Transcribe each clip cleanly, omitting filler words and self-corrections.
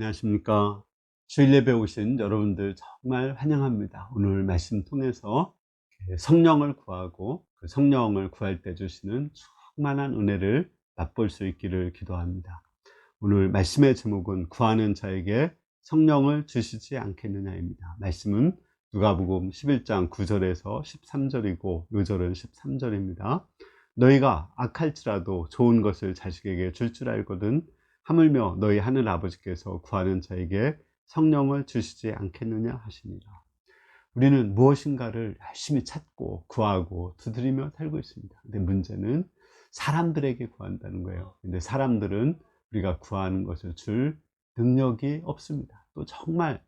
안녕하십니까. 주일 예배 오신 여러분들 정말 환영합니다. 오늘 말씀 통해서 성령을 구하고 그 성령을 구할 때 주시는 충만한 은혜를 맛볼 수 있기를 기도합니다. 오늘 말씀의 제목은 구하는 자에게 성령을 주시지 않겠느냐입니다. 말씀은 누가복음 11장 9절에서 13절이고 요절은 13절입니다. 너희가 악할지라도 좋은 것을 자식에게 줄 줄 알거든 하물며 너희 하늘 아버지께서 구하는 자에게 성령을 주시지 않겠느냐 하시니라. 우리는 무엇인가를 열심히 찾고 구하고 두드리며 살고 있습니다. 근데 문제는 사람들에게 구한다는 거예요. 근데 사람들은 우리가 구하는 것을 줄 능력이 없습니다. 또 정말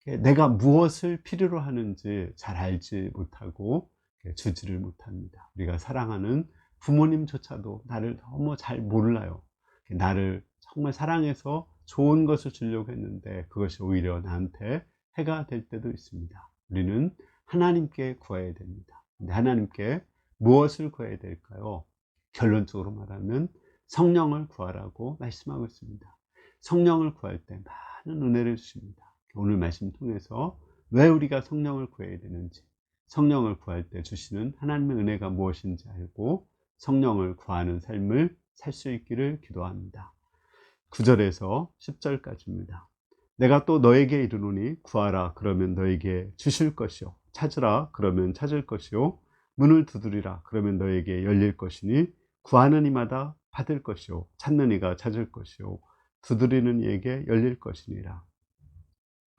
내가 무엇을 필요로 하는지 잘 알지 못하고 주지를 못합니다. 우리가 사랑하는 부모님조차도 나를 너무 잘 몰라요. 나를 정말 사랑해서 좋은 것을 주려고 했는데 그것이 오히려 나한테 해가 될 때도 있습니다. 우리는 하나님께 구해야 됩니다. 근데 하나님께 무엇을 구해야 될까요? 결론적으로 말하면 성령을 구하라고 말씀하고 있습니다. 성령을 구할 때 많은 은혜를 주십니다. 오늘 말씀 통해서 왜 우리가 성령을 구해야 되는지, 성령을 구할 때 주시는 하나님의 은혜가 무엇인지 알고 성령을 구하는 삶을 살 수 있기를 기도합니다. 9절에서 10절까지입니다. 내가 또 너에게 이르노니 구하라 그러면 너에게 주실 것이요 찾으라 그러면 찾을 것이요 문을 두드리라 그러면 너에게 열릴 것이니 구하는 이마다 받을 것이요 찾는 이가 찾을 것이요 두드리는 이에게 열릴 것이니라.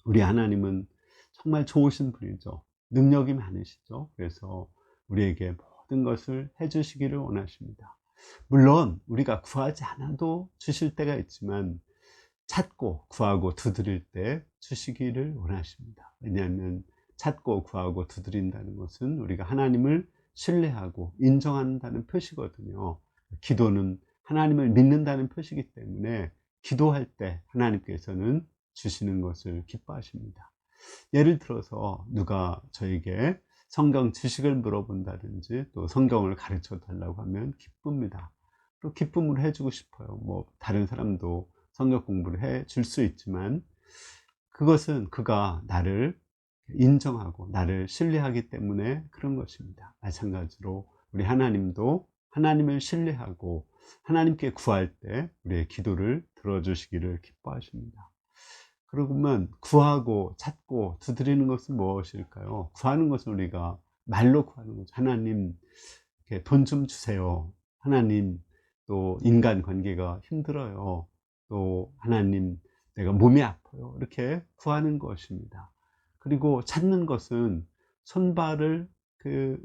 우리 하나님은 정말 좋으신 분이죠. 능력이 많으시죠. 그래서 우리에게 모든 것을 해주시기를 원하십니다. 물론 우리가 구하지 않아도 주실 때가 있지만 찾고 구하고 두드릴 때 주시기를 원하십니다. 왜냐하면 찾고 구하고 두드린다는 것은 우리가 하나님을 신뢰하고 인정한다는 표시거든요. 기도는 하나님을 믿는다는 표시이기 때문에 기도할 때 하나님께서는 주시는 것을 기뻐하십니다. 예를 들어서 누가 저에게 성경 지식을 물어본다든지 또 성경을 가르쳐 달라고 하면 기쁩니다. 또 기쁨으로 해주고 싶어요. 다른 사람도 성경 공부를 해 줄 수 있지만 그것은 그가 나를 인정하고 나를 신뢰하기 때문에 그런 것입니다. 마찬가지로 우리 하나님도 하나님을 신뢰하고 하나님께 구할 때 우리의 기도를 들어주시기를 기뻐하십니다. 그러면 구하고 찾고 두드리는 것은 무엇일까요? 구하는 것은 우리가 말로 구하는 거죠. 하나님 돈 좀 주세요. 하나님 또 인간관계가 힘들어요. 또 하나님 내가 몸이 아파요. 이렇게 구하는 것입니다. 그리고 찾는 것은 손발을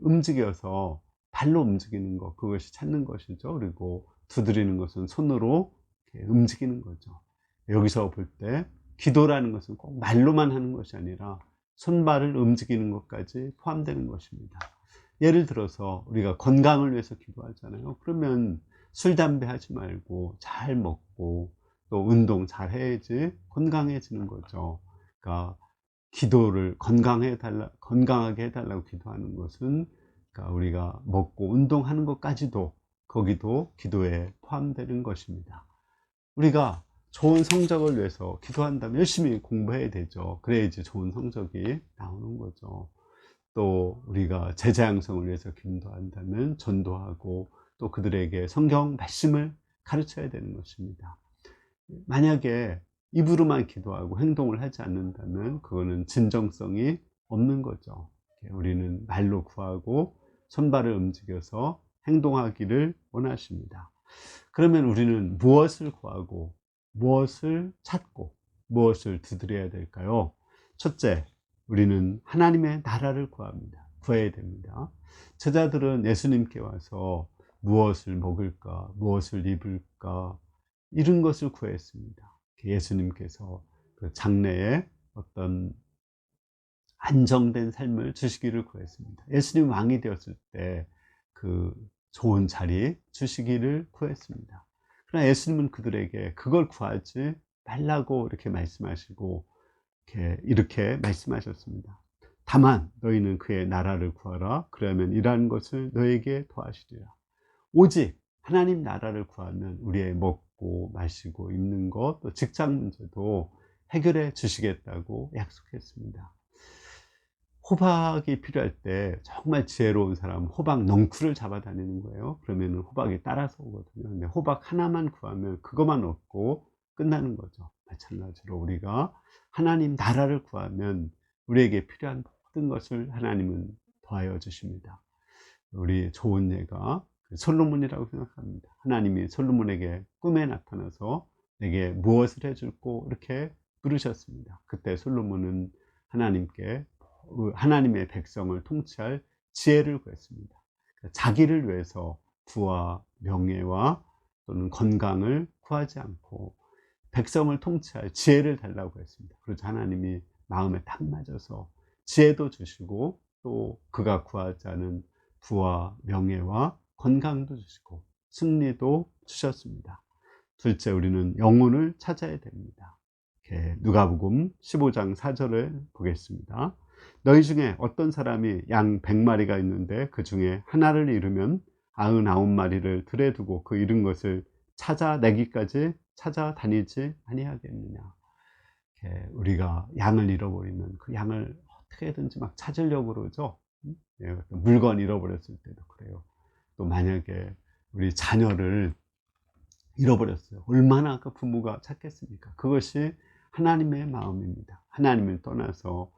움직여서 발로 움직이는 것, 그것이 찾는 것이죠. 그리고 두드리는 것은 손으로 움직이는 거죠. 여기서 볼 때 기도라는 것은 꼭 말로만 하는 것이 아니라 손발을 움직이는 것까지 포함되는 것입니다. 예를 들어서 우리가 건강을 위해서 기도하잖아요. 그러면 술, 담배 하지 말고 잘 먹고 또 운동 잘 해야지 건강해지는 거죠. 그러니까 기도를 건강하게 해달라고 기도하는 것은 그러니까 우리가 먹고 운동하는 것까지도 거기도 기도에 포함되는 것입니다. 우리가 좋은 성적을 위해서 기도한다면 열심히 공부해야 되죠. 그래야지 좋은 성적이 나오는 거죠. 또 우리가 제자 양성을 위해서 기도한다면 전도하고 또 그들에게 성경 말씀을 가르쳐야 되는 것입니다. 만약에 입으로만 기도하고 행동을 하지 않는다면 그거는 진정성이 없는 거죠. 우리는 말로 구하고 손발을 움직여서 행동하기를 원하십니다. 그러면 우리는 무엇을 구하고 무엇을 찾고 무엇을 두드려야 될까요? 첫째, 우리는 하나님의 나라를 구해야 됩니다. 제자들은 예수님께 와서 무엇을 먹을까, 무엇을 입을까 이런 것을 구했습니다. 예수님께서 그 장래에 어떤 안정된 삶을 주시기를 구했습니다. 예수님 왕이 되었을 때 그 좋은 자리 주시기를 구했습니다. 그러나 예수님은 그들에게 그걸 구하지 말라고 이렇게 말씀하시고 이렇게 말씀하셨습니다. 다만 너희는 그의 나라를 구하라. 그러면 이러한 것을 너에게 더하시리라. 오직 하나님 나라를 구하면 우리의 먹고 마시고 입는 것, 또 직장 문제도 해결해 주시겠다고 약속했습니다. 호박이 필요할 때 정말 지혜로운 사람은 호박 넝쿨을 잡아 다니는 거예요. 그러면 호박이 따라서 오거든요. 근데 호박 하나만 구하면 그것만 얻고 끝나는 거죠. 마찬가지로 우리가 하나님 나라를 구하면 우리에게 필요한 모든 것을 하나님은 더하여 주십니다. 우리 좋은 예가 솔로몬이라고 생각합니다. 하나님이 솔로몬에게 꿈에 나타나서 내게 무엇을 해줄고 이렇게 물으셨습니다. 그때 솔로몬은 하나님께 하나님의 백성을 통치할 지혜를 구했습니다. 자기를 위해서 부와 명예와 또는 건강을 구하지 않고 백성을 통치할 지혜를 달라고 했습니다. 그래서 하나님이 마음에 딱 맞아서 지혜도 주시고 또 그가 구하지 않은 부와 명예와 건강도 주시고 승리도 주셨습니다. 둘째, 우리는 영혼을 찾아야 됩니다. 누가복음 15장 4절을 보겠습니다. 너희 중에 어떤 사람이 양 100마리가 있는데 그 중에 하나를 잃으면 99마리를 들에 두고 그 잃은 것을 찾아내기까지 찾아다니지 아니하겠느냐. 우리가 양을 잃어버리면 그 양을 어떻게든지 막 찾으려고 그러죠. 물건 잃어버렸을 때도 그래요. 또 만약에 우리 자녀를 잃어버렸어요. 얼마나 그 부모가 찾겠습니까? 그것이 하나님의 마음입니다. 하나님을 떠나서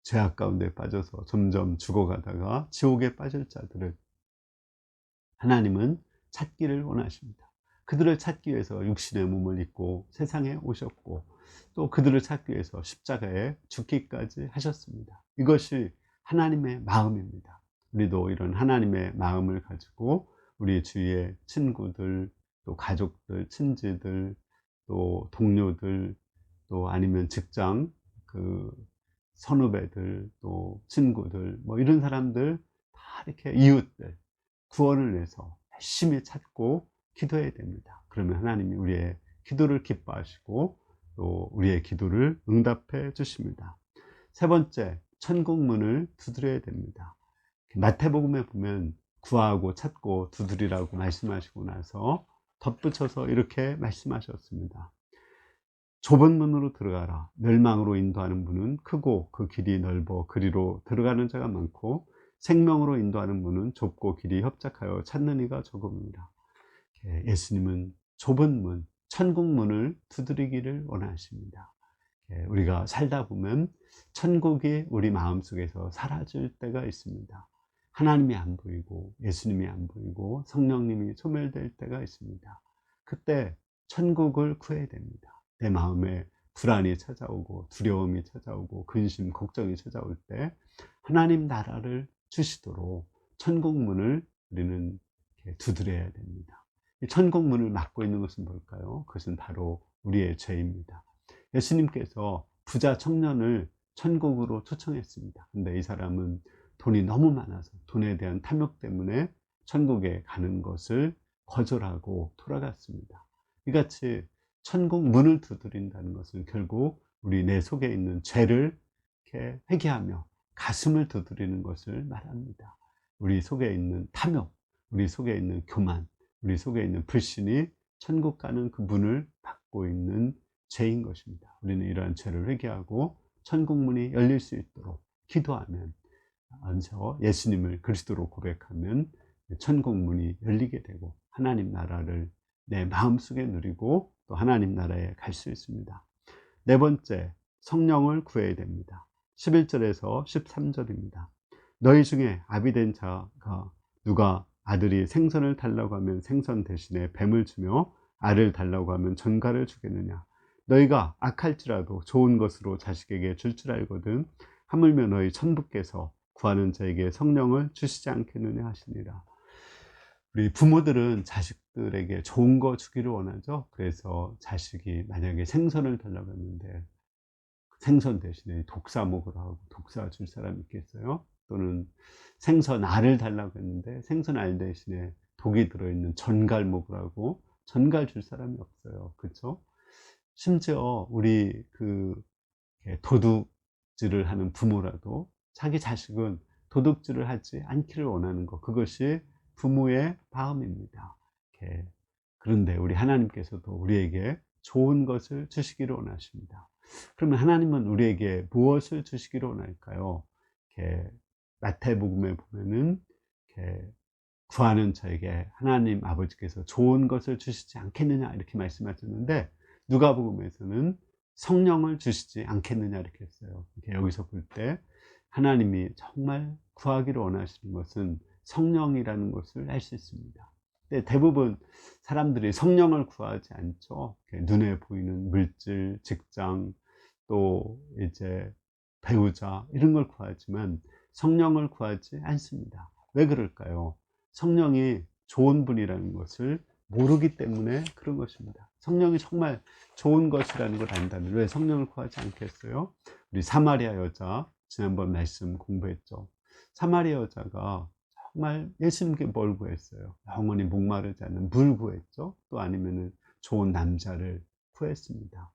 죄악 가운데 빠져서 점점 죽어가다가 지옥에 빠질 자들을 하나님은 찾기를 원하십니다. 그들을 찾기 위해서 육신의 몸을 입고 세상에 오셨고 또 그들을 찾기 위해서 십자가에 죽기까지 하셨습니다. 이것이 하나님의 마음입니다. 우리도 이런 하나님의 마음을 가지고 우리 주위의 친구들, 또 가족들, 친지들, 또 동료들, 또 아니면 직장 그 선후배들, 또 친구들, 뭐 이런 사람들 다 이렇게 이웃들 구원을 위해서 열심히 찾고 기도해야 됩니다. 그러면 하나님이 우리의 기도를 기뻐하시고 또 우리의 기도를 응답해 주십니다. 세 번째, 천국 문을 두드려야 됩니다. 마태복음에 보면 구하고 찾고 두드리라고 말씀하시고 나서 덧붙여서 이렇게 말씀하셨습니다. 좁은 문으로 들어가라. 멸망으로 인도하는 문은 크고 그 길이 넓어 그리로 들어가는 자가 많고 생명으로 인도하는 문은 좁고 길이 협착하여 찾는 이가 적음이라. 예수님은 좁은 문, 천국 문을 두드리기를 원하십니다. 우리가 살다 보면 천국이 우리 마음속에서 사라질 때가 있습니다. 하나님이 안 보이고 예수님이 안 보이고 성령님이 소멸될 때가 있습니다. 그때 천국을 구해야 됩니다. 내 마음에 불안이 찾아오고 두려움이 찾아오고 근심, 걱정이 찾아올 때 하나님 나라를 주시도록 천국 문을 우리는 두드려야 됩니다. 천국 문을 막고 있는 것은 뭘까요? 그것은 바로 우리의 죄입니다. 예수님께서 부자 청년을 천국으로 초청했습니다. 근데 이 사람은 돈이 너무 많아서 돈에 대한 탐욕 때문에 천국에 가는 것을 거절하고 돌아갔습니다. 이같이 천국 문을 두드린다는 것은 결국 우리 내 속에 있는 죄를 이렇게 회개하며 가슴을 두드리는 것을 말합니다. 우리 속에 있는 탐욕, 우리 속에 있는 교만, 우리 속에 있는 불신이 천국 가는 그 문을 막고 있는 죄인 것입니다. 우리는 이러한 죄를 회개하고 천국 문이 열릴 수 있도록 기도하면, 먼저 예수님을 그리스도로 고백하면 천국 문이 열리게 되고 하나님 나라를 내 마음속에 누리고 또 하나님 나라에 갈 수 있습니다. 네 번째, 성령을 구해야 됩니다. 11절에서 13절입니다. 너희 중에 아비된 자가 누가 아들이 생선을 달라고 하면 생선 대신에 뱀을 주며 알을 달라고 하면 전갈을 주겠느냐. 너희가 악할지라도 좋은 것으로 자식에게 줄 줄 알거든 하물며 너희 천부께서 구하는 자에게 성령을 주시지 않겠느냐 하시니라. 우리 부모들은 자식들에게 좋은 거 주기를 원하죠. 그래서 자식이 만약에 생선을 달라고 했는데 생선 대신에 독사 먹으라 하고 독사 줄 사람이 있겠어요? 또는 생선 알을 달라고 했는데 생선 알 대신에 독이 들어있는 전갈 먹으라고 전갈 줄 사람이 없어요. 그렇죠? 심지어 우리 도둑질을 하는 부모라도 자기 자식은 도둑질을 하지 않기를 원하는 것, 그것이 부모의 마음입니다. 그런데 우리 하나님께서도 우리에게 좋은 것을 주시기를 원하십니다. 그러면 하나님은 우리에게 무엇을 주시기를 원할까요? 이렇게 마태복음에 보면은 이렇게 구하는 저에게 하나님 아버지께서 좋은 것을 주시지 않겠느냐 이렇게 말씀하셨는데, 누가복음에서는 성령을 주시지 않겠느냐 이렇게 했어요. 여기서 볼 때 하나님이 정말 구하기를 원하시는 것은 성령이라는 것을 알 수 있습니다. 근데 대부분 사람들이 성령을 구하지 않죠. 눈에 보이는 물질, 직장, 또 이제 배우자 이런 걸 구하지만 성령을 구하지 않습니다. 왜 그럴까요? 성령이 좋은 분이라는 것을 모르기 때문에 그런 것입니다. 성령이 정말 좋은 것이라는 걸 안다면 왜 성령을 구하지 않겠어요? 우리 사마리아 여자 지난번 말씀 공부했죠. 사마리아 여자가 정말 예수님께 뭘 구했어요? 영원히 목마르지 않는 물 구했죠. 또 아니면은 좋은 남자를 구했습니다.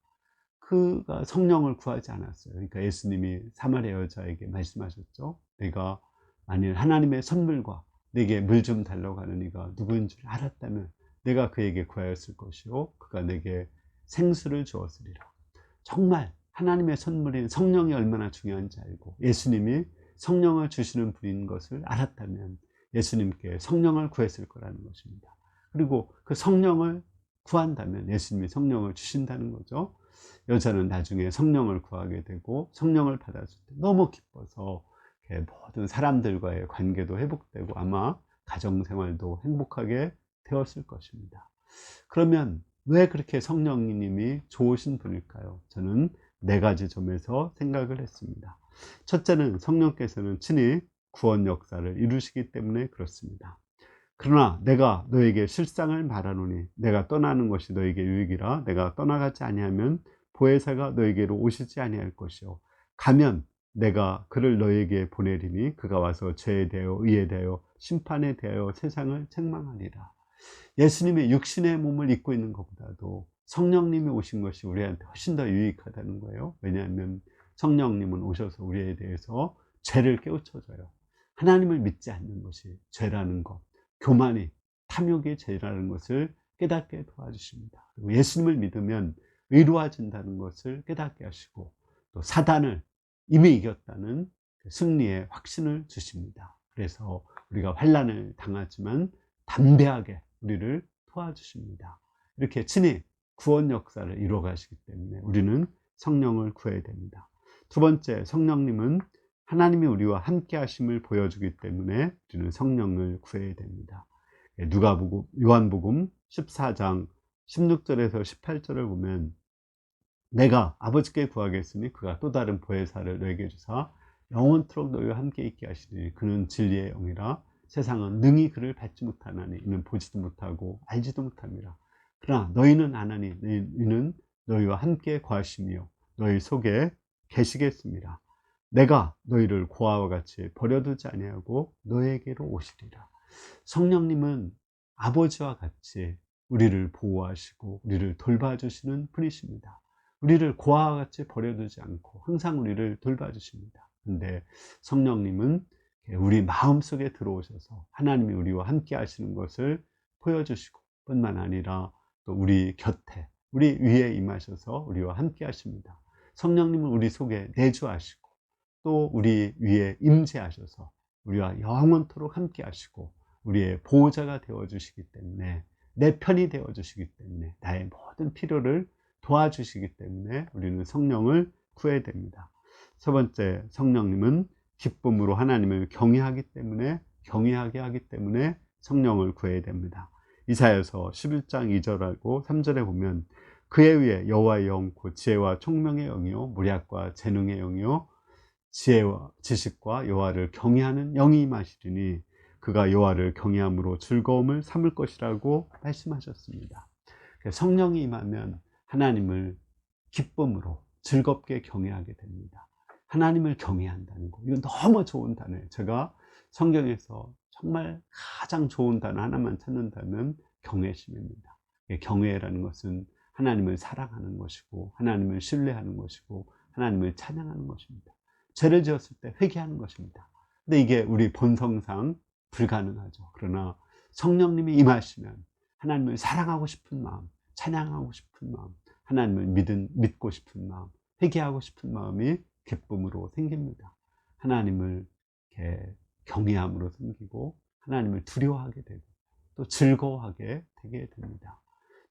그가 성령을 구하지 않았어요. 그러니까 예수님이 사마리아 여자에게 말씀하셨죠. 내가 만일 하나님의 선물과 내게 물 좀 달라고 하는 이가 누구인 줄 알았다면 내가 그에게 구하였을 것이요 그가 내게 생수를 주었으리라. 정말 하나님의 선물인 성령이 얼마나 중요한지 알고 예수님이 성령을 주시는 분인 것을 알았다면 예수님께 성령을 구했을 거라는 것입니다. 그리고 그 성령을 구한다면 예수님이 성령을 주신다는 거죠. 여자는 나중에 성령을 구하게 되고 성령을 받았을 때 너무 기뻐서 모든 사람들과의 관계도 회복되고 아마 가정생활도 행복하게 되었을 것입니다. 그러면 왜 그렇게 성령님이 좋으신 분일까요? 저는 4가지 점에서 생각을 했습니다. 첫째는 성령께서는 친히 구원 역사를 이루시기 때문에 그렇습니다. 그러나 내가 너에게 실상을 말하노니 내가 떠나는 것이 너에게 유익이라. 내가 떠나가지 아니하면 보혜사가 너에게로 오시지 아니할 것이요 가면 내가 그를 너에게 보내리니 그가 와서 죄에 대하여 의에 대하여 심판에 대하여 세상을 책망하리라. 예수님의 육신의 몸을 입고 있는 것보다도 성령님이 오신 것이 우리한테 훨씬 더 유익하다는 거예요. 왜냐하면 성령님은 오셔서 우리에 대해서 죄를 깨우쳐줘요. 하나님을 믿지 않는 것이 죄라는 것, 교만이 탐욕의 죄라는 것을 깨닫게 도와주십니다. 그리고 예수님을 믿으면 의로워진다는 것을 깨닫게 하시고 또 사단을 이미 이겼다는 승리의 확신을 주십니다. 그래서 우리가 환난을 당하지만 담대하게 우리를 도와주십니다. 이렇게 친히 구원 역사를 이루어 가시기 때문에 우리는 성령을 구해야 됩니다. 두 번째, 성령님은 하나님이 우리와 함께 하심을 보여주기 때문에 우리는 성령을 구해야 됩니다. 누가복음, 요한복음 14장 16절에서 18절을 보면 내가 아버지께 구하겠으니 그가 또 다른 보혜사를 너에게 주사 영원토록 너희와 함께 있게 하시니 그는 진리의 영이라. 세상은 능히 그를 받지 못하나니 이는 보지도 못하고 알지도 못합니다. 그러나 너희는 아나니 이는 너희와 함께 거하시며 너희 속에 계시겠습니다. 내가 너희를 고아와 같이 버려두지 아니하고 너희에게로 오시리라. 성령님은 아버지와 같이 우리를 보호하시고 우리를 돌봐주시는 분이십니다. 우리를 고아와 같이 버려두지 않고 항상 우리를 돌봐주십니다. 근데 성령님은 우리 마음속에 들어오셔서 하나님이 우리와 함께 하시는 것을 보여주시고 뿐만 아니라 또 우리 곁에 우리 위에 임하셔서 우리와 함께 하십니다. 성령님은 우리 속에 내주하시고 또 우리 위에 임재하셔서 우리와 영원토록 함께 하시고 우리의 보호자가 되어주시기 때문에 내 편이 되어주시기 때문에 나의 모든 필요를 도와주시기 때문에 우리는 성령을 구해야 됩니다. 세 번째, 성령님은 기쁨으로 하나님을 경외하기 때문에 경외하게 하기 때문에 성령을 구해야 됩니다. 이사야서 11장 2절하고 3절에 보면 그에 의해 여호와의 영 곧 지혜와 총명의 영이요 무략과 재능의 영이요 지혜와 지식과 여호와를 경외하는 영이 임하시리니 그가 여호와를 경외함으로 즐거움을 삼을 것이라고 말씀하셨습니다. 성령이 임하면 하나님을 기쁨으로 즐겁게 경외하게 됩니다. 하나님을 경외한다는 거, 이건 너무 좋은 단어예요. 제가 성경에서 정말 가장 좋은 단어 하나만 찾는다면 경외심입니다. 경외라는 것은 하나님을 사랑하는 것이고 하나님을 신뢰하는 것이고 하나님을 찬양하는 것입니다. 죄를 지었을 때 회개하는 것입니다. 근데 이게 우리 본성상 불가능하죠. 그러나 성령님이 임하시면 하나님을 사랑하고 싶은 마음, 찬양하고 싶은 마음, 하나님을 믿고 싶은 마음, 회개하고 싶은 마음이 기쁨으로 생깁니다. 하나님을 이렇게 경외함으로 생기고 하나님을 두려워하게 되고 또 즐거워하게 되게 됩니다.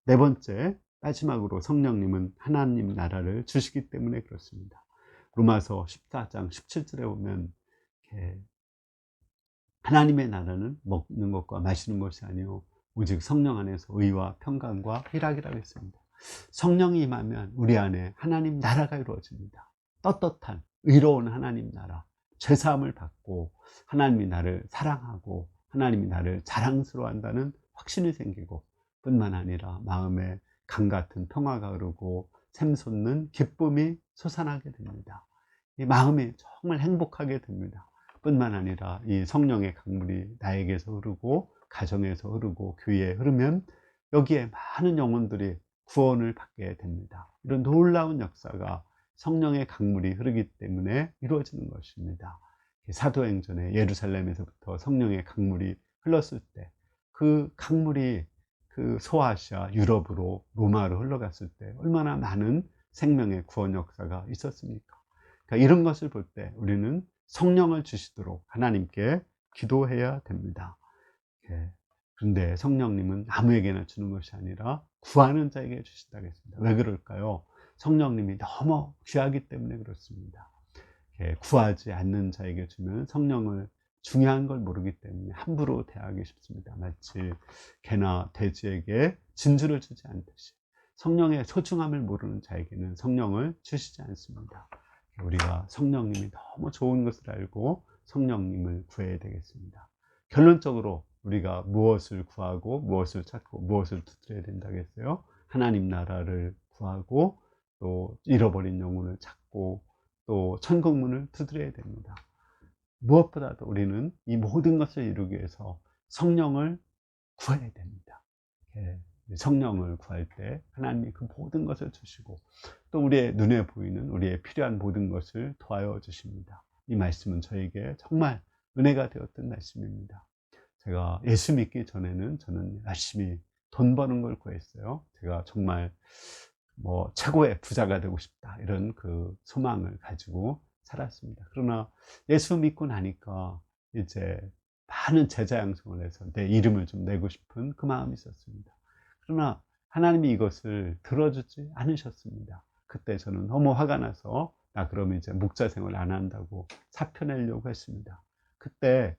네 번째, 마지막으로 성령님은 하나님 나라를 주시기 때문에 그렇습니다. 로마서 14장 17절에 보면 이렇게 하나님의 나라는 먹는 것과 마시는 것이 아니요 오직 성령 안에서 의와 평강과 희락이라고 했습니다. 성령이 임하면 우리 안에 하나님 나라가 이루어집니다. 떳떳한 의로운 하나님 나라, 죄사함을 받고 하나님이 나를 사랑하고 하나님이 나를 자랑스러워한다는 확신이 생기고 뿐만 아니라 마음에 강같은 평화가 흐르고 샘솟는 기쁨이 솟아나게 됩니다. 이 마음이 정말 행복하게 됩니다. 뿐만 아니라 이 성령의 강물이 나에게서 흐르고 가정에서 흐르고 교회에 흐르면 여기에 많은 영혼들이 구원을 받게 됩니다. 이런 놀라운 역사가 성령의 강물이 흐르기 때문에 이루어지는 것입니다. 사도행전에 예루살렘에서부터 성령의 강물이 흘렀을 때 그 강물이 그 소아시아 유럽으로 로마로 흘러갔을 때 얼마나 많은 생명의 구원 역사가 있었습니까? 그러니까 이런 것을 볼 때 우리는 성령을 주시도록 하나님께 기도해야 됩니다. 그런데 성령님은 아무에게나 주는 것이 아니라 구하는 자에게 주신다고 했습니다. 왜 그럴까요? 성령님이 너무 귀하기 때문에 그렇습니다. 구하지 않는 자에게 주면 성령을 중요한 걸 모르기 때문에 함부로 대하기 쉽습니다. 마치 개나 돼지에게 진주를 주지 않듯이 성령의 소중함을 모르는 자에게는 성령을 주시지 않습니다. 우리가 성령님이 너무 좋은 것을 알고 성령님을 구해야 되겠습니다. 결론적으로 우리가 무엇을 구하고 무엇을 찾고 무엇을 두드려야 된다고 했어요? 하나님 나라를 구하고 또 잃어버린 영혼을 찾고 또 천국문을 두드려야 됩니다. 무엇보다도 우리는 이 모든 것을 이루기 위해서 성령을 구해야 됩니다. 성령을 구할 때 하나님이 그 모든 것을 주시고 또 우리의 눈에 보이는 우리의 필요한 모든 것을 도와여 주십니다. 이 말씀은 저에게 정말 은혜가 되었던 말씀입니다. 제가 예수 믿기 전에는 저는 열심히 돈 버는 걸 구했어요. 제가 정말 최고의 부자가 되고 싶다 이런 그 소망을 가지고 살았습니다. 그러나 예수 믿고 나니까 이제 많은 제자 양성을 해서 내 이름을 좀 내고 싶은 그 마음이 있었습니다. 그러나 하나님이 이것을 들어주지 않으셨습니다. 그때 저는 너무 화가 나서 나 그러면 이제 목자 생활 안 한다고 사표 내려고 했습니다. 그때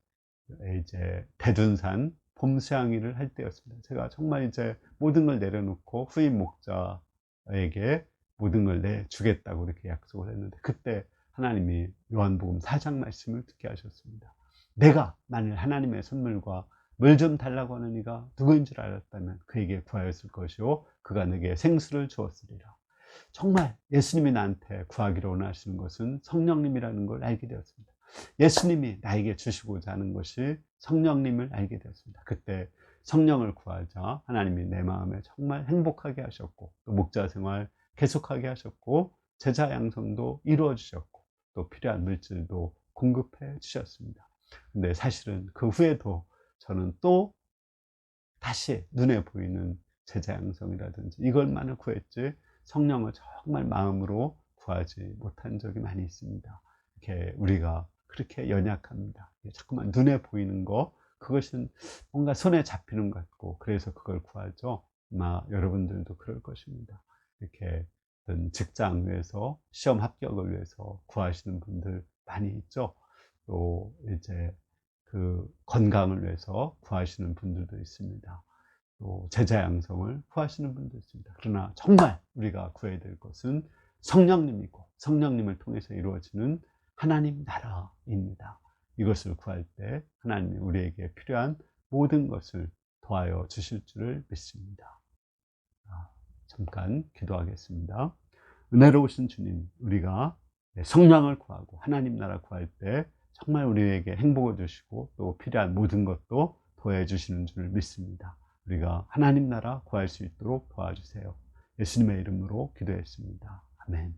이제 대둔산 봄수양일을 할 때였습니다. 제가 정말 이제 모든 걸 내려놓고 후임 목자에게 모든 걸 내주겠다고 이렇게 약속을 했는데 그때 하나님이 요한복음 4장 말씀을 듣게 하셨습니다. 내가 만일 하나님의 선물과 물 좀 달라고 하는 이가 누구인 줄 알았다면 그에게 구하였을 것이요 그가 내게 생수를 주었으리라. 정말 예수님이 나한테 구하기를 원하시는 것은 성령님이라는 걸 알게 되었습니다. 예수님이 나에게 주시고자 하는 것이 성령님을 알게 되었습니다. 그때 성령을 구하자 하나님이 내 마음에 정말 행복하게 하셨고 또 목자 생활 계속하게 하셨고 제자 양성도 이루어 주셨고 또 필요한 물질도 공급해 주셨습니다. 근데 사실은 그 후에도 저는 또 다시 눈에 보이는 제자 양성이라든지 이것만을 구했지 성령을 정말 마음으로 구하지 못한 적이 많이 있습니다. 이렇게 우리가 그렇게 연약합니다. 자꾸만 눈에 보이는 거 그것은 뭔가 손에 잡히는 것 같고 그래서 그걸 구하죠. 아마 여러분들도 그럴 것입니다. 이렇게 직장 위해서 시험 합격을 위해서 구하시는 분들 많이 있죠. 또 이제 그 건강을 위해서 구하시는 분들도 있습니다. 또 제자 양성을 구하시는 분도 있습니다. 그러나 정말 우리가 구해야 될 것은 성령님이고 성령님을 통해서 이루어지는 하나님 나라입니다. 이것을 구할 때 하나님이 우리에게 필요한 모든 것을 도와여 주실 줄을 믿습니다. 잠깐 기도하겠습니다. 은혜로우신 주님, 우리가 성령을 구하고 하나님 나라 구할 때 정말 우리에게 행복을 주시고 또 필요한 모든 것도 도와해 주시는 줄 믿습니다. 우리가 하나님 나라 구할 수 있도록 도와주세요. 예수님의 이름으로 기도했습니다. 아멘.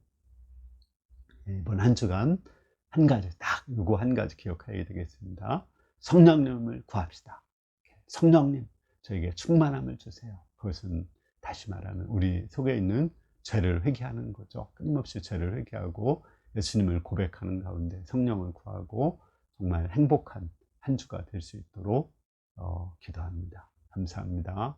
이번 한 주간 한 가지 딱 요거 한 가지 기억해야 되겠습니다. 성령님을 구합시다. 성령님 저에게 충만함을 주세요. 그것은 다시 말하면 우리 속에 있는 죄를 회개하는 거죠. 끊임없이 죄를 회개하고 예수님을 고백하는 가운데 성령을 구하고 정말 행복한 한 주가 될 수 있도록 기도합니다. 감사합니다.